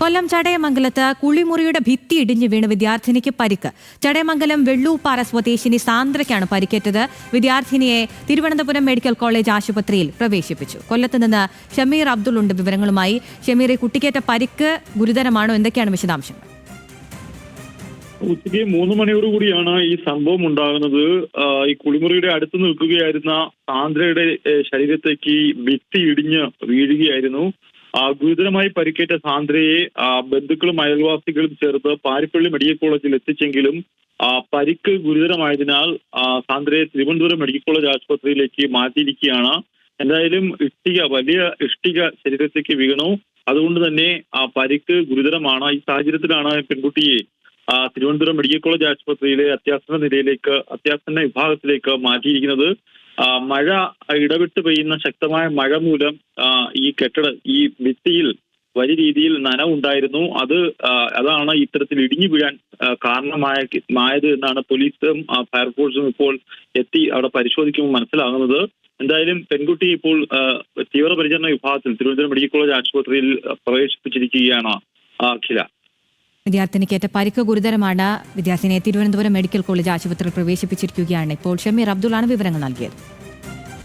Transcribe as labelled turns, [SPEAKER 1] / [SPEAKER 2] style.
[SPEAKER 1] കൊല്ലം ചടയമംഗലത്ത് കുളിമുറിയുടെ ഭിത്തി ഇടിഞ്ഞു വീണ് വിദ്യാർത്ഥിനിക്ക് പരിക്ക്. ചടയമംഗലം വെള്ളൂപ്പാറ സ്വദേശിനി സാന്ദ്രയ്ക്കാണ് പരിക്കേറ്റത്. വിദ്യാർത്ഥിനിയെ തിരുവനന്തപുരം മെഡിക്കൽ കോളേജ് ആശുപത്രിയിൽ പ്രവേശിപ്പിച്ചു. കൊല്ലത്ത് നിന്ന് ഷമീർ അബ്ദുൾ ഉണ്ട് വിവരങ്ങളുമായി. ഷമീർ, കുട്ടിക്കേറ്റ പരിക്ക് ഗുരുതരമാണോ? എന്തൊക്കെയാണ് വിശദാംശങ്ങൾ?
[SPEAKER 2] ഉച്ചയ്ക്ക് 3 മണിയോടുകൂടിയാണ് ഈ സംഭവം ഉണ്ടാകുന്നത്. ഈ കുളിമുറിയുടെ അടുത്ത് നിൽക്കുകയായിരുന്ന സാന്ദ്രയുടെ ശരീരത്തേക്ക് ഭിത്തി ഇടിഞ്ഞ് വീഴുകയായിരുന്നു. ഗുരുതരമായി പരിക്കേറ്റ സാന്ദ്രയെ ബന്ധുക്കളും അയൽവാസികളും ചേർത്ത് പാരിപ്പള്ളി മെഡിക്കൽ കോളേജിൽ എത്തിച്ചെങ്കിലും പരിക്ക് ഗുരുതരമായതിനാൽ സാന്ദ്രയെ തിരുവനന്തപുരം മെഡിക്കൽ കോളേജ് ആശുപത്രിയിലേക്ക് മാറ്റിയിരിക്കുകയാണ്. എന്തായാലും വലിയ ഇഷ്ടിക ശരീരത്തേക്ക് വീണു. അതുകൊണ്ട് തന്നെ പരിക്ക് ഗുരുതരമാണ്. ഈ സാഹചര്യത്തിലാണ് പെൺകുട്ടിയെ തിരുവനന്തപുരം മെഡിക്കൽ കോളേജ് ആശുപത്രിയിലെ അത്യാസന്ന വിഭാഗത്തിലേക്ക് മാറ്റിയിരിക്കുന്നത്. മഴ ഇടവിട്ട് പെയ്യുന്ന ശക്തമായ മഴ മൂലം ഈ ഭിത്തിയിൽ വലിയ രീതിയിൽ നനവുണ്ടായിരുന്നു. അതാണ് ഇത്തരത്തിൽ ഇടിഞ്ഞു വീഴാൻ കാരണമായത് എന്നാണ് പോലീസും ഫയർഫോഴ്സും ഇപ്പോൾ എത്തി അവിടെ പരിശോധിക്കുമ്പോൾ മനസ്സിലാകുന്നത്. എന്തായാലും പെൺകുട്ടി ഇപ്പോൾ തീവ്രപരിചരണ വിഭാഗത്തിൽ തിരുവനന്തപുരം മെഡിക്കൽ കോളേജ് ആശുപത്രിയിൽ പ്രവേശിപ്പിച്ചിരിക്കുകയാണ്. അഖില,
[SPEAKER 1] വിദ്യാർത്ഥിനിക്കേറ്റ പരിക്ക് ഗുരുതരമാണ്. വിദ്യാർത്ഥിനിയെ തിരുവനന്തപുരം മെഡിക്കൽ കോളേജ് ആശുപത്രിയിൽ പ്രവേശിപ്പിച്ചിരിക്കുകയാണ്. ഇപ്പോൾ ഷമീർ അബ്ദുള്ളാണ് വിവരങ്ങൾ നൽകിയത്.